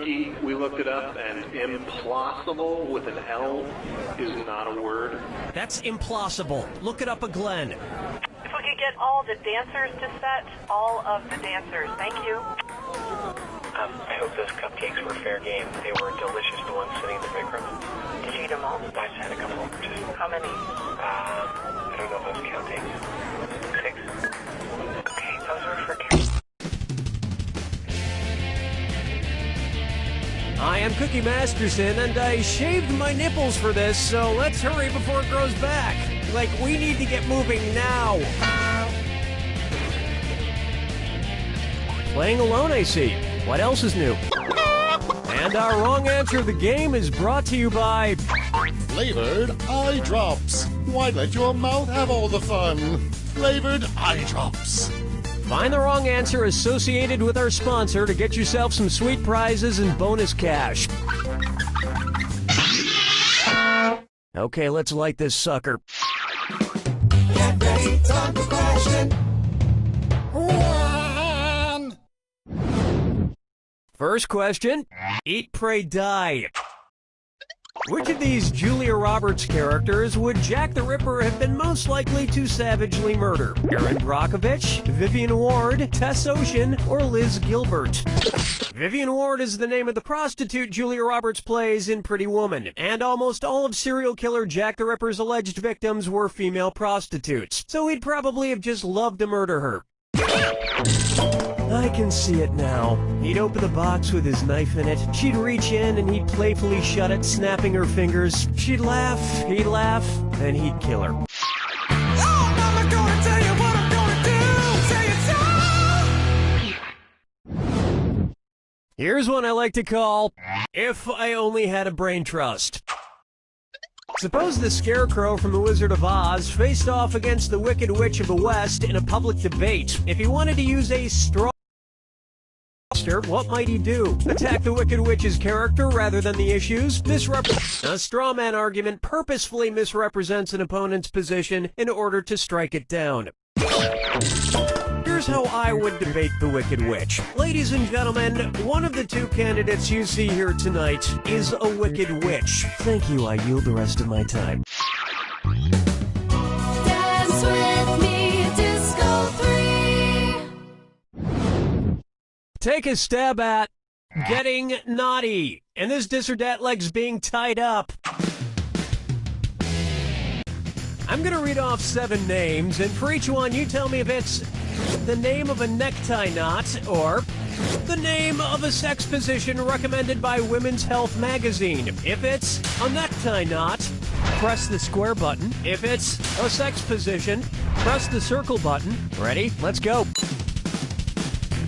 Cookie, we looked it up, and implausible with an L is not a word. That's implausible. Look it up a Glenn. If we could get all the dancers to set, all of the dancers. Thank you. I hope those cupcakes were fair game. They were delicious, the ones sitting in the break room. Did you eat them all? I just had a couple. How many? I don't know if I was counting. 6. Okay, those are for Karen. I am Cookie Masterson, and I shaved my nipples for this, so let's hurry before it grows back. Like, we need to get moving now. Playing alone, I see. What else is new? And our wrong answer of the game is brought to you by... Flavored eye drops. Why let your mouth have all the fun? Flavored eye drops. Find the wrong answer associated with our sponsor to get yourself some sweet prizes and bonus cash. Okay, let's light this sucker. Get ready, time for question. 1. First question, Eat, Pray, Die. Which of these Julia Roberts characters would Jack the Ripper have been most likely to savagely murder? Erin Brockovich, Vivian Ward, Tess Ocean, or Liz Gilbert? Vivian Ward is the name of the prostitute Julia Roberts plays in Pretty Woman, and almost all of serial killer Jack the Ripper's alleged victims were female prostitutes, so he'd probably have just loved to murder her. I can see it now. He'd open the box with his knife in it. She'd reach in and he'd playfully shut it, snapping her fingers. She'd laugh, he'd laugh, and he'd kill her. Oh, Mama, gonna tell you what I'm gonna do. Say it so. Here's one I like to call, If I Only Had a Brain Trust. Suppose the Scarecrow from The Wizard of Oz faced off against the Wicked Witch of the West in a public debate. If he wanted to use a straw monster, what might he do? Attack the Wicked Witch's character rather than the issues? A straw man argument purposefully misrepresents an opponent's position in order to strike it down. Here's how I would debate the Wicked Witch. Ladies and gentlemen, one of the two candidates you see here tonight is a Wicked Witch. Thank you, I yield the rest of my time. Dance with me, Disco 3. Take a stab at getting naughty. And this dis or dat leg's being tied up. I'm gonna read off 7 names, and for each one you tell me if it's the name of a necktie knot or the name of a sex position recommended by Women's Health magazine. If it's a necktie knot, press the square button. If it's a sex position, press the circle button. Ready? Let's go.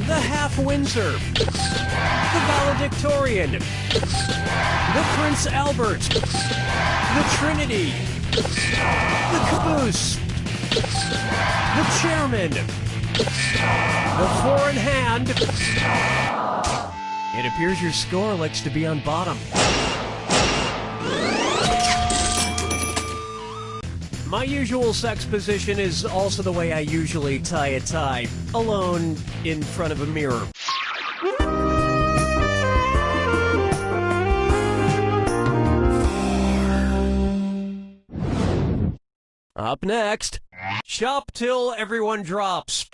The Half Windsor, the Valedictorian, the Prince Albert, the Trinity, the Caboose, the Chairman, the Four in Hand. It appears your score likes to be on bottom. My usual sex position is also the way I usually tie a tie, alone in front of a mirror. Up next, shop till everyone drops.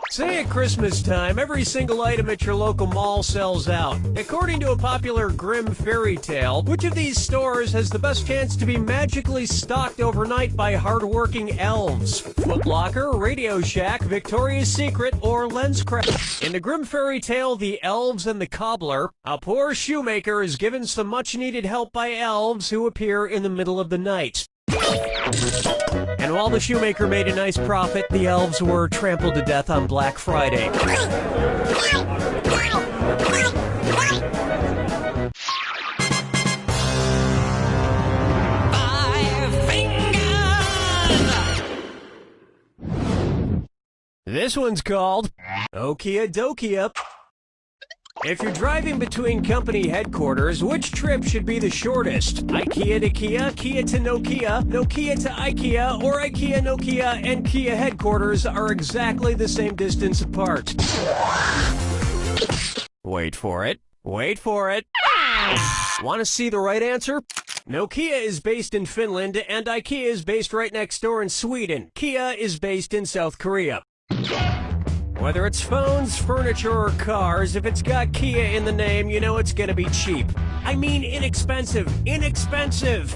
Say at Christmas time, every single item at your local mall sells out. According to a popular grim fairy tale, which of these stores has the best chance to be magically stocked overnight by hardworking elves? Foot Locker, Radio Shack, Victoria's Secret, or LensCraft? In the grim fairy tale, The Elves and the Cobbler, a poor shoemaker is given some much-needed help by elves who appear in the middle of the night. And while the shoemaker made a nice profit, the elves were trampled to death on Black Friday. This one's called Okia Dokia. If you're driving between company headquarters, which trip should be the shortest? IKEA to Kia, Kia to Nokia, Nokia to IKEA, or IKEA, Nokia, and Kia headquarters are exactly the same distance apart. Wait for it. Wait for it. Want to see the right answer? Nokia is based in Finland, and IKEA is based right next door in Sweden. Kia is based in South Korea. Whether it's phones, furniture, or cars, if it's got Kia in the name, you know it's gonna be cheap. I mean inexpensive. Inexpensive!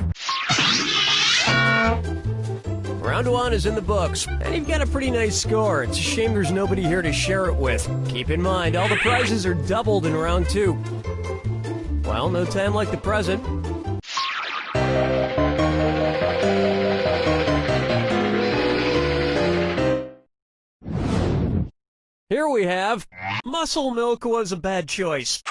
Round 1 is in the books, and you've got a pretty nice score. It's a shame there's nobody here to share it with. Keep in mind, all the prizes are doubled in round 2. Well, no time like the present. Here we have, Muscle Milk was a bad choice.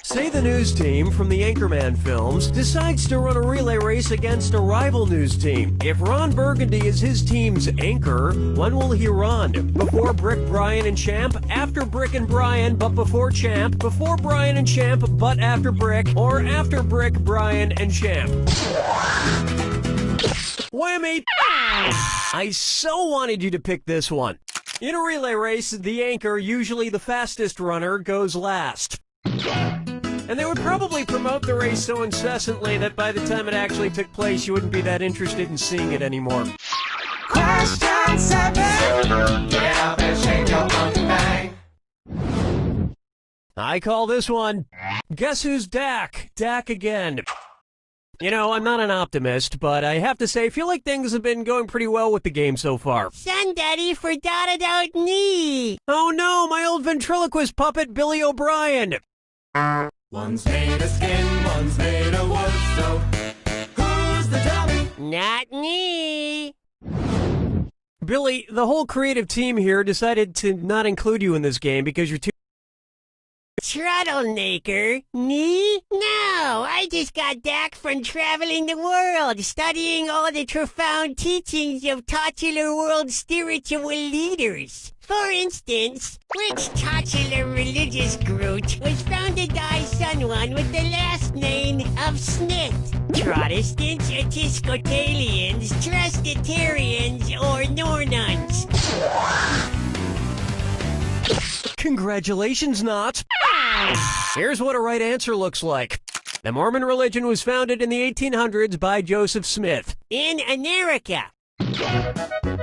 Say the news team from the Anchorman films decides to run a relay race against a rival news team. If Ron Burgundy is his team's anchor, when will he run? Before Brick, Brian, and Champ? After Brick and Brian, but before Champ? Before Brian and Champ, but after Brick? Or after Brick, Brian, and Champ? Whammy! I so wanted you to pick this one. In a relay race, the anchor, usually the fastest runner, goes last. And they would probably promote the race so incessantly that by the time it actually took place, you wouldn't be that interested in seeing it anymore. Question 7. Get up and shake your monkey bang. I call this one, Guess Who's Dak? Dak again. You know, I'm not an optimist, but I have to say, I feel like things have been going pretty well with the game so far. Son, Daddy forgot about me. Oh no, my old ventriloquist puppet, Billy O'Brien. One's made of skin, one's made of wood, so who's the dummy? Not me. Billy, the whole creative team here decided to not include you in this game because you're too... Trottlenaker? Me? No, I just got back from traveling the world, studying all the profound teachings of titular world spiritual leaders. For instance, which titular religious group was founded by someone with the last name of Smith? Protestants, Episcopalians, Trustitarians, or Nornuns? Congratulations, Knot. Here's what a right answer looks like. The Mormon religion was founded in the 1800s by Joseph Smith. In America.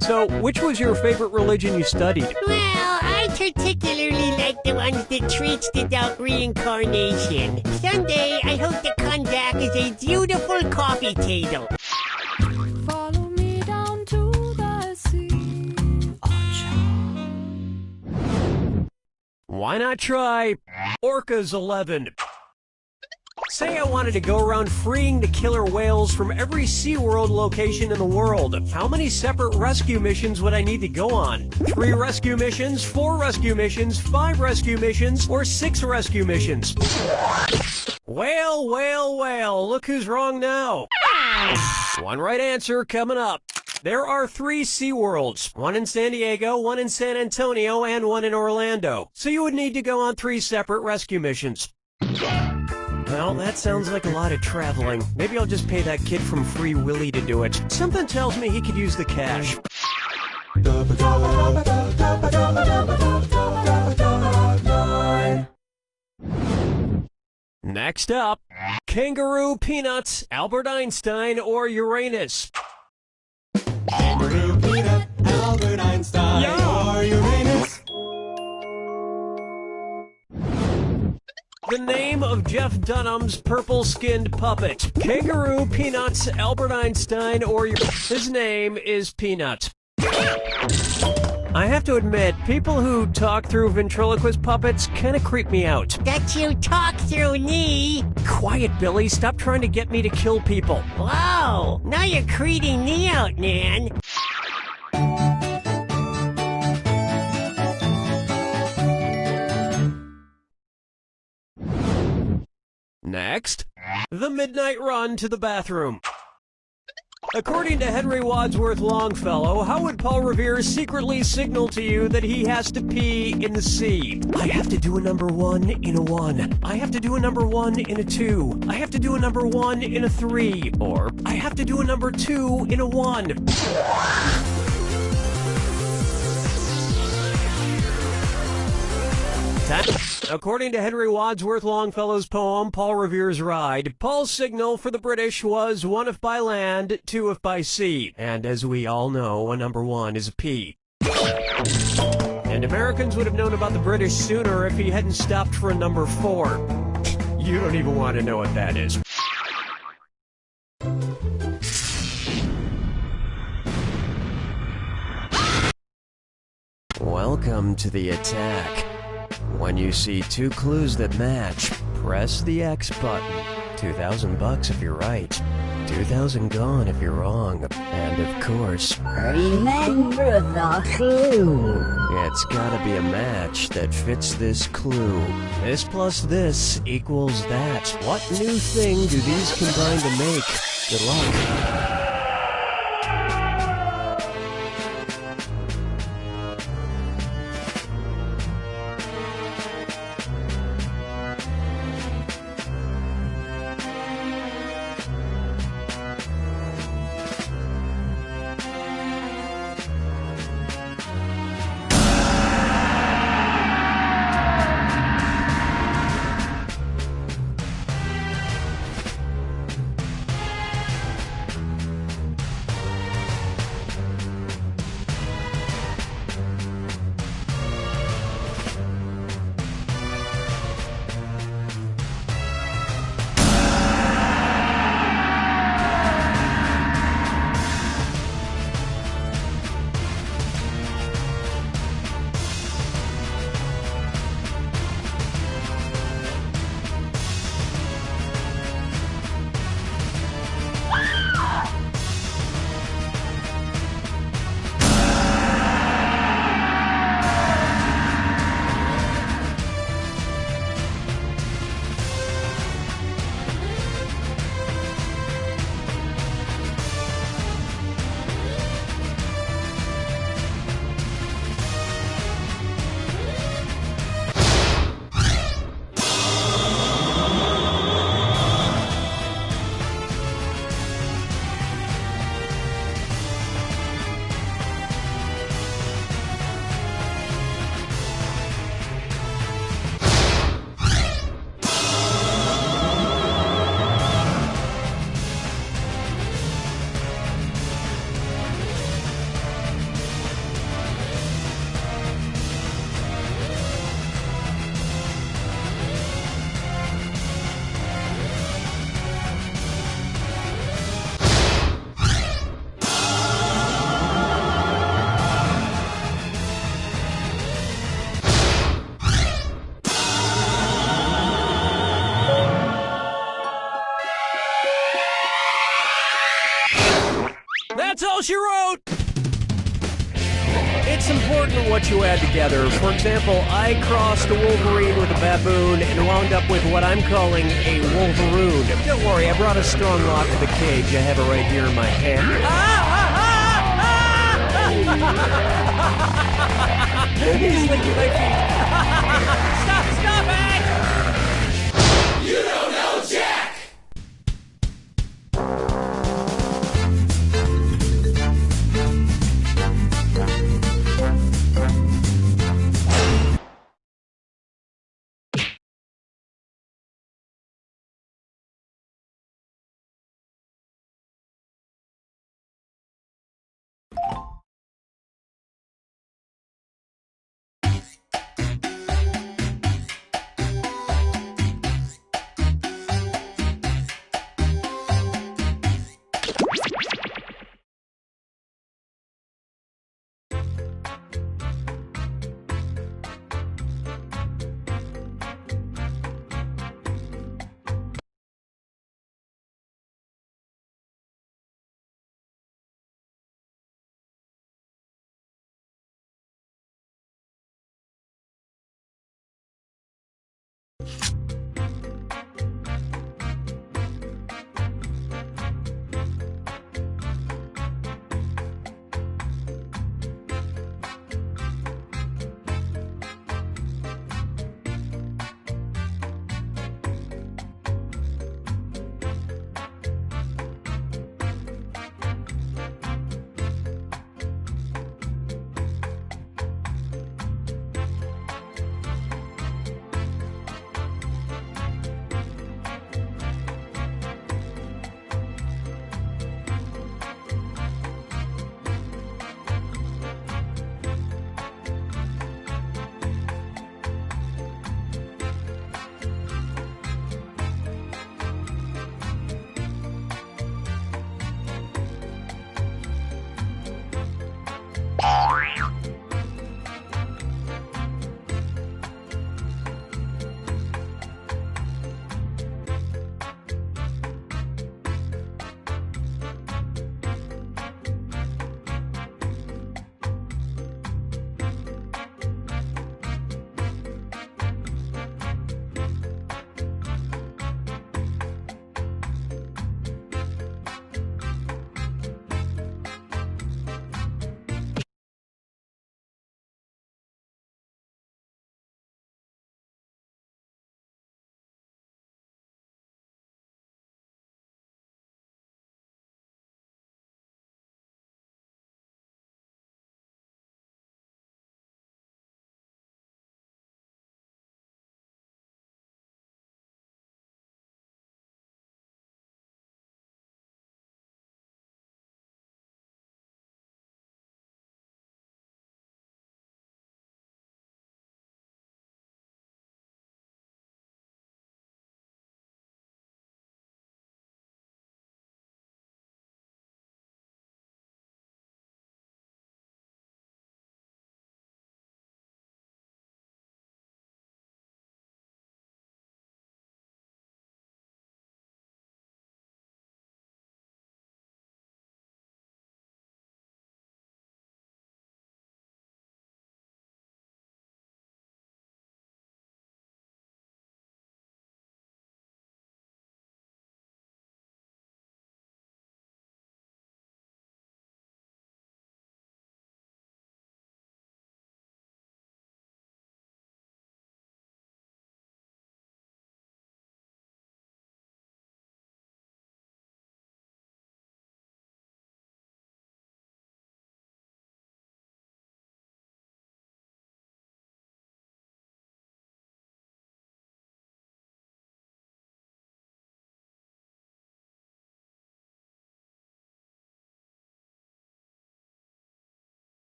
So, which was your favorite religion you studied? Well, I particularly like the ones that treats about reincarnation. Someday, I hope to come back as a beautiful coffee table. Follow me down to the sea. Why not try Orcas 11? Say I wanted to go around freeing the killer whales from every SeaWorld location in the world. How many separate rescue missions would I need to go on? 3 rescue missions, 4 rescue missions, 5 rescue missions, or 6 rescue missions? Well, well, well, look who's wrong now. One right answer coming up. There are 3 SeaWorlds, one in San Diego, one in San Antonio, and one in Orlando. So you would need to go on 3 separate rescue missions. Well, that sounds like a lot of traveling. Maybe I'll just pay that kid from Free Willy to do it. Something tells me he could use the cash. Next up, Kangaroo, Peanuts, Albert Einstein, or Uranus? Kangaroo, peanut, Albert Einstein, or Uranus. The name of Jeff Dunham's purple-skinned puppet. Kangaroo, Peanuts, Albert Einstein, or his name is Peanut. I have to admit, people who talk through ventriloquist puppets kind of creep me out. That you talk through me. Quiet, Billy. Stop trying to get me to kill people. Whoa, now you're creeping me out, man. Next, the midnight run to the bathroom. According to Henry Wadsworth Longfellow, how would Paul Revere secretly signal to you that he has to pee in the sea? I have to do a number 1 in a 1. I have to do a number 1 in a 2. I have to do a number 1 in a 3. Or, I have to do a number 2 in a 1. According to Henry Wadsworth Longfellow's poem, Paul Revere's Ride, Paul's signal for the British was 1 if by land, 2 if by sea. And as we all know, a number 1 is a P. And Americans would have known about the British sooner if he hadn't stopped for a number 4. You don't even want to know what that is. Welcome to the attack. When you see 2 clues that match, press the X button. $2,000 if you're right. 2,000 gone if you're wrong. And of course, Remember the clue. it's gotta be a match that fits this clue. This plus this equals that. What new thing do these combine to make? Good luck. That's all she wrote! It's important what you add together. For example, I crossed a Wolverine with a baboon and wound up with what I'm calling a Wolveroon. Don't worry, I brought a strong lock to the cage. I have it right here in my hand. He's licking my feet. Stop it! You know